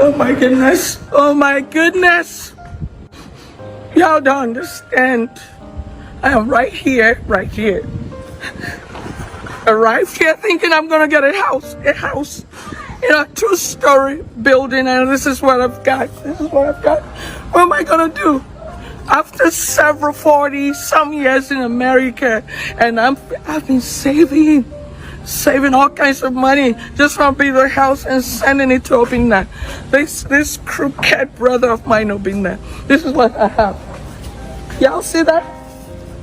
Oh my goodness. Oh my goodness. Y'all don't understand. I am right here. Arrived here thinking I'm gonna get a house in a 2-story building, and this is what I've got. What am I gonna do? After several 40-some years in America, and I've been saving all kinds of money just from building a house and sending it to Obinna. This crooked brother of mine, Obinna. This is what I have. Y'all see that?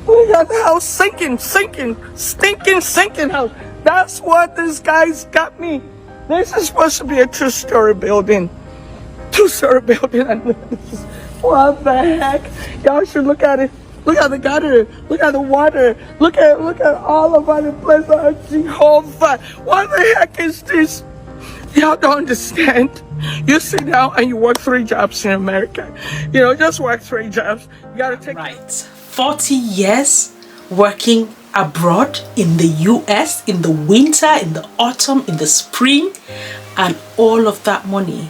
Look at the house sinking house. That's what this guy's got me. This is supposed to be a 2-story building. And what the heck? Y'all should look at it. Look at the gutter. Look at the water. Look at all over the place. Oh, Jehovah. What the heck is this? Y'all don't understand. You sit down and you work 3 jobs in America. Just work 3 jobs. You gotta take right. 40 years working abroad in the US, in the winter, in the autumn, in the spring, and all of that money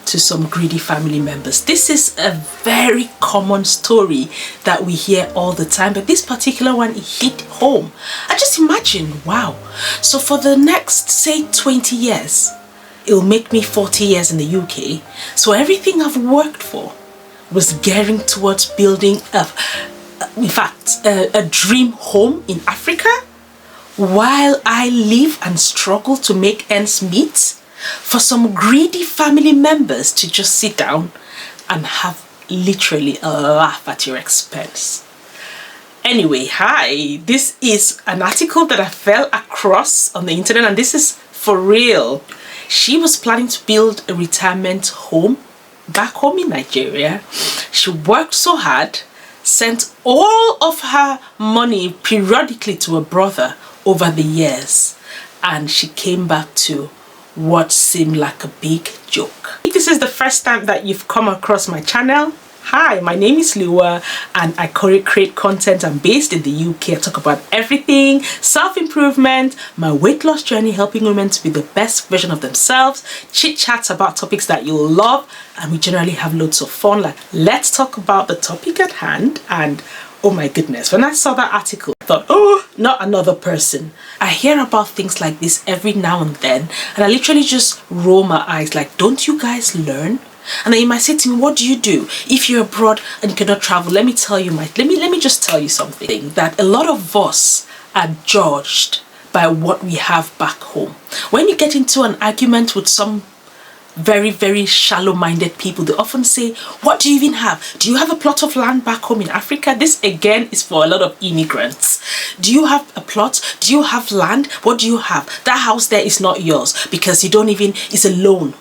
to some greedy family members. This is a very common story that we hear all the time, but this particular one, it hit home. I just imagine, wow. So for the next, say, 20 years, it'll make me 40 years in the UK. So everything I've worked for was gearing towards building a dream home in Africa, while I live and struggle to make ends meet, for some greedy family members to just sit down and have literally a laugh at your expense. Anyway, hi, this is an article that I fell across on the internet, and this is for real. She was planning to build a retirement home back home in Nigeria. She worked so hard, sent all of her money periodically to her brother over the years, and she came back to what seemed like a big joke. If this is the first time that you've come across my channel, hi, my name is Lua and I create content. I'm based in the UK. I talk about everything, self-improvement, my weight loss journey, helping women to be the best version of themselves, chit chats about topics that you'll love, and we generally have loads of fun. Like, let's talk about the topic at hand. And oh my goodness, when I saw that article, I thought, oh, not another person. I hear about things like this every now and then, and I literally just roll my eyes like, don't you guys learn? And then you might say to me, what do you do if you're abroad and you cannot travel? Let me tell you, let me just tell you something, that a lot of us are judged by what we have back home. When you get into an argument with some very, very shallow-minded people, they often say, what do you even have? Do you have a plot of land back home in Africa? This again is for a lot of immigrants. Do you have a plot? Do you have land? What do you have? That house there is not yours because you don't even, it's a loan.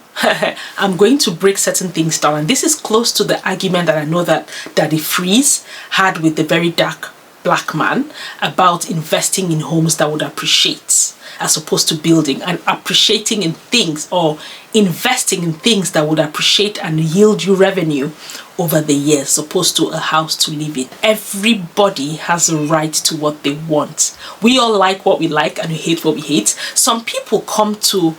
I'm going to break certain things down, and this is close to the argument that I know that Daddy Freeze had with the very dark black man about investing in homes that would appreciate, as opposed to building and appreciating in things, or investing in things that would appreciate and yield you revenue over the years, opposed to a house to live in. Everybody has a right to what they want. We all like what we like and we hate what we hate. Some people come to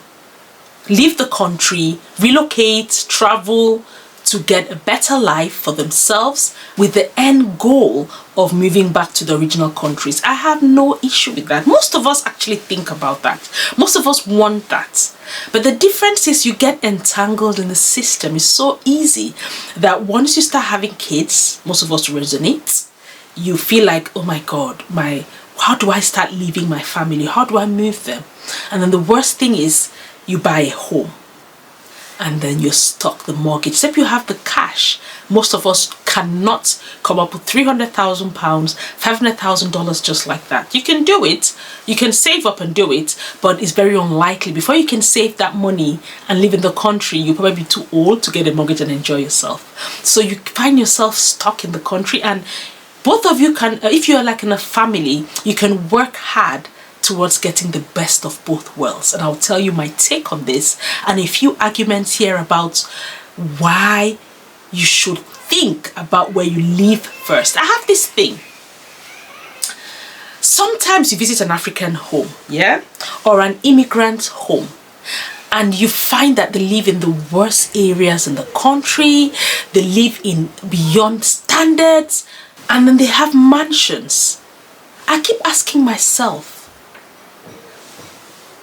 leave the country, relocate, travel to get a better life for themselves with the end goal of moving back to the original countries. I have no issue with that. Most of us actually think about that. Most of us want that. But the difference is you get entangled in the system. It's so easy that once you start having kids, most of us resonate, you feel like, oh my God, how do I start leaving my family? How do I move them? And then the worst thing is you buy a home, and then you're stuck, the mortgage. Except you have the cash. Most of us cannot come up with £300,000, $500,000 just like that. You can do it. You can save up and do it, but it's very unlikely. Before you can save that money and live in the country, you'll probably be too old to get a mortgage and enjoy yourself. So you find yourself stuck in the country, and both of you can, if you're like in a family, you can work hard towards getting the best of both worlds. And I'll tell you my take on this, and a few arguments here about why you should think about where you live first. I have this thing. Sometimes you visit an African home, yeah, or an immigrant home, And you find that they live in the worst areas in the country, they live in beyond standards, and then they have mansions. I keep asking myself,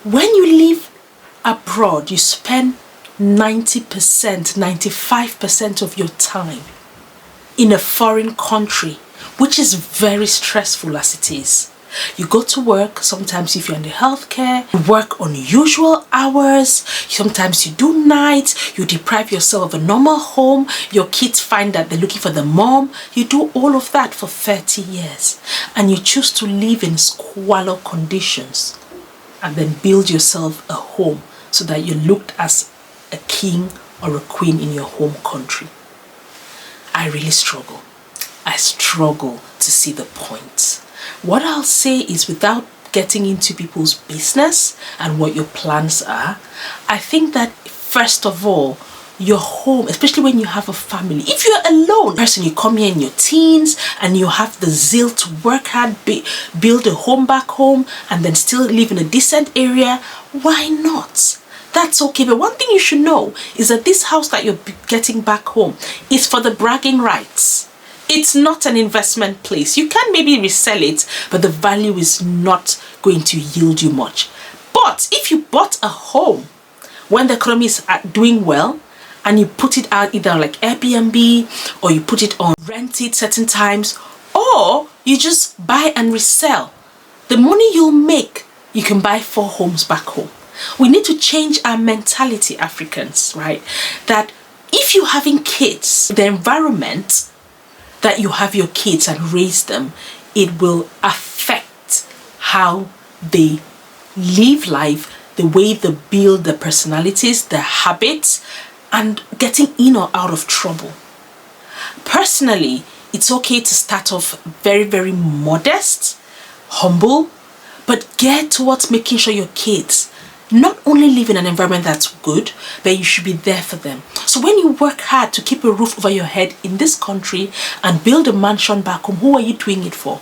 when you live abroad, you spend 90%, 95% of your time in a foreign country, which is very stressful as it is. You go to work, sometimes if you're in the healthcare, you work unusual hours, sometimes you do nights, you deprive yourself of a normal home, your kids find that they're looking for the mom, you do all of that for 30 years, and you choose to live in squalor conditions and then build yourself a home so that you're looked as a king or a queen in your home country. I really struggle. I struggle to see the point. What I'll say is, without getting into people's business and what your plans are, I think that first of all, your home, especially when you have a family, if you're alone person, you come here in your teens and you have the zeal to work hard, build a home back home, and then still live in a decent area, why not? That's okay. But one thing you should know is that this house that you're getting back home is for the bragging rights. It's not an investment place. You can maybe resell it, but the value is not going to yield you much. But if you bought a home when the economy is doing well, and you put it out either like Airbnb, or you put it on rent it certain times, or you just buy and resell, the money you'll make, you can buy 4 homes back home. We need to change our mentality, Africans, right? That if you're having kids, the environment that you have your kids and raise them, it will affect how they live life, the way they build their personalities, their habits, and getting in or out of trouble. Personally, it's okay to start off very, very modest, humble, but get towards making sure your kids not only live in an environment that's good, but you should be there for them. So when you work hard to keep a roof over your head in this country and build a mansion back home, who are you doing it for?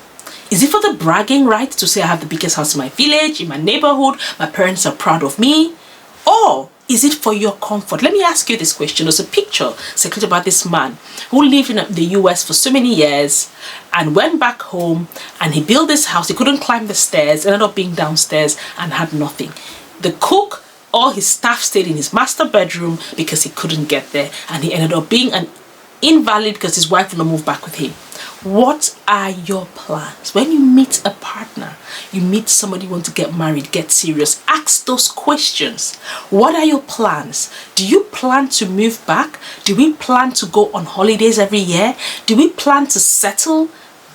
Is it for the bragging right to say I have the biggest house in my village, in my neighborhood, my parents are proud of me? Or is it for your comfort? Let me ask you this question. There's a picture circulated about this man who lived in the US for so many years and went back home, and he built this house. He couldn't climb the stairs, ended up being downstairs and had nothing. The cook, all his staff stayed in his master bedroom because he couldn't get there, and he ended up being an invalid because his wife would not move back with him. What are your plans? When you meet a partner, you meet somebody you want to get married, get serious, ask those questions. What are your plans? Do you plan to move back? Do we plan to go on holidays every year? Do we plan to settle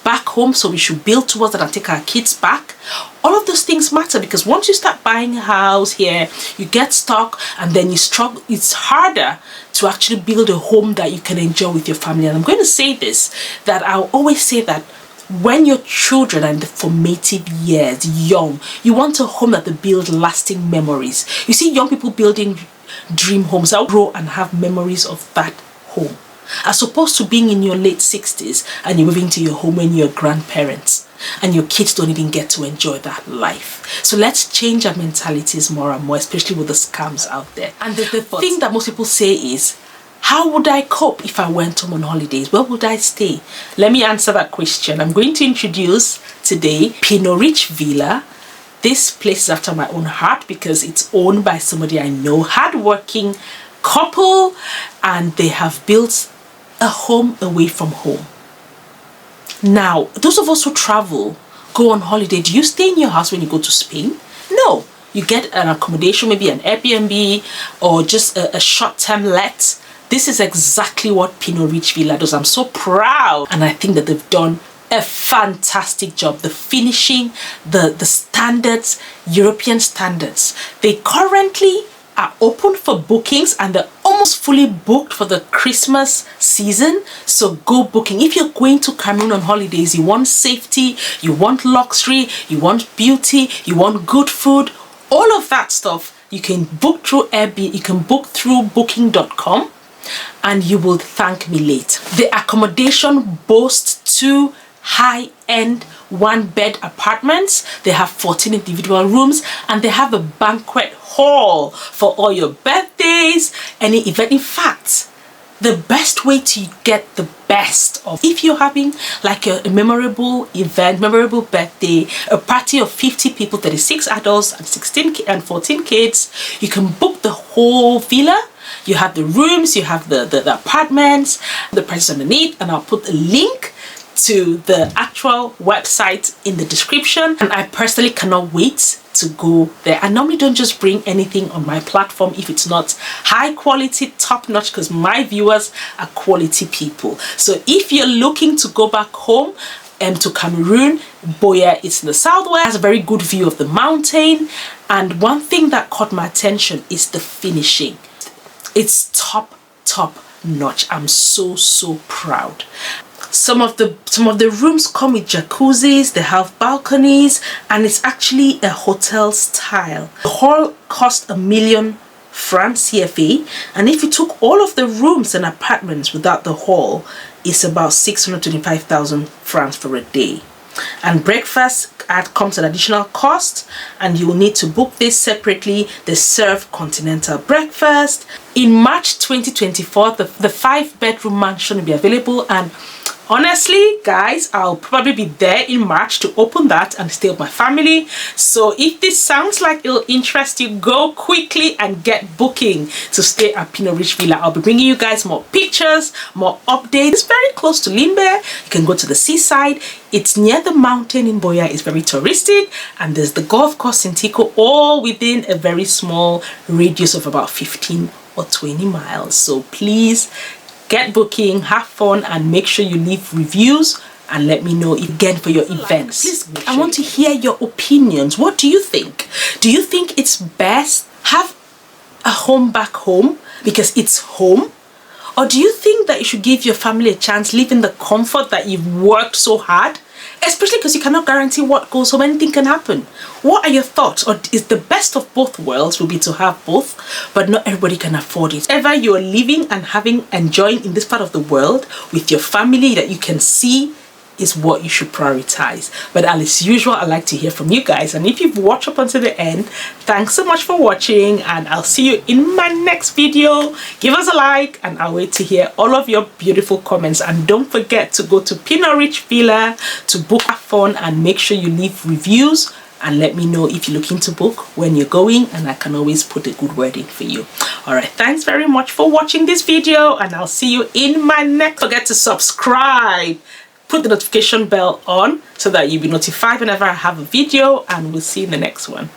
back home, so we should build towards that and take our kids back? All of those things matter, because once you start buying a house here, you get stuck and then you struggle. It's harder to actually build a home that you can enjoy with your family. And I'm going to say this, that I'll always say that when your children are in the formative years, young, you want a home that they build lasting memories. You see young people building dream homes that will grow and have memories of that home, as opposed to being in your late 60s and you're moving to your home when you're grandparents and your kids don't even get to enjoy that life. So let's change our mentalities more and more, especially with the scams out there. And the thing that most people say is, how would I cope if I went home on holidays? Where would I stay? Let me answer that question. I'm going to introduce today PINORICH VILLA. This place is after my own heart because it's owned by somebody I know, hardworking couple, and they have built a home away from home. Now, those of us who travel, go on holiday, do you stay in your house when you go to Spain? No. You get an accommodation, maybe an Airbnb or just a short-term let. This is exactly what PINORICH VILLA does. I'm so proud, and I think that they've done a fantastic job. The finishing, the standards, European standards. They currently are open for bookings and they're almost fully booked for the Christmas season. So go booking. If you're going to Cameroon on holidays, you want safety, you want luxury, you want beauty, you want good food, all of that stuff, you can book through Airbnb, you can book through booking.com, and you will thank me later. The accommodation boasts 2 high-end 1-bed apartments. They have 14 individual rooms, and they have a banquet hall for all your birthdays, any event. In fact, the best way to get the best of, if you're having like a memorable event, memorable birthday, a party of 50 people, 36 adults and 14 kids, you can book the whole villa. You have the rooms, you have the apartments, the prices underneath, and I'll put a link to the actual website in the description. And I personally cannot wait to go there. I normally don't just bring anything on my platform if it's not high quality, top notch, because my viewers are quality people. So if you're looking to go back home to Cameroon, Buea is in the southwest, has a very good view of the mountain. And one thing that caught my attention is the finishing. It's top notch. I'm so proud. Some of the rooms come with jacuzzis, they have balconies, and it's actually a hotel style. The hall cost 1 million francs CFA, and if you took all of the rooms and apartments without the hall, it's about 625,000 francs for a day. And breakfast comes at additional cost, and you will need to book this separately. They serve continental breakfast. In March 2024, the 5-bedroom mansion will be available, and honestly, guys, I'll probably be there in March to open that and stay with my family. So if this sounds like it'll interest you, go quickly and get booking to stay at PINORICH Villa. I'll be bringing you guys more pictures, more updates. It's very close to Limbe. You can go to the seaside. It's near the mountain in Buea. It's very touristic, and there's the golf course in Tico, all within a very small radius of about 15 or 20 miles. So please get booking, have fun, and make sure you leave reviews and let me know again for your events. Please, I want to hear your opinions. What do you think? Do you think it's best have a home back home because it's home? Or do you think that you should give your family a chance, live in the comfort that you've worked so hard? Especially because you cannot guarantee what goes home. Anything can happen. What are your thoughts? Or is the best of both worlds will be to have both, but not everybody can afford it? Whatever you're living and enjoying in this part of the world with your family that you can see is what you should prioritize. But as usual, I like to hear from you guys, and if you've watched up until the end, thanks so much for watching, and I'll see you in my next video. Give us a like, and I'll wait to hear all of your beautiful comments. And don't forget to go to PINORICH Villa to book, have fun, and make sure you leave reviews and let me know if you're looking to book, when you're going, and I can always put a good word in for you. All right, thanks very much for watching this video, and I'll see you in my next. Don't forget to subscribe, put the notification bell on so that you'll be notified whenever I have a video, and we'll see you in the next one.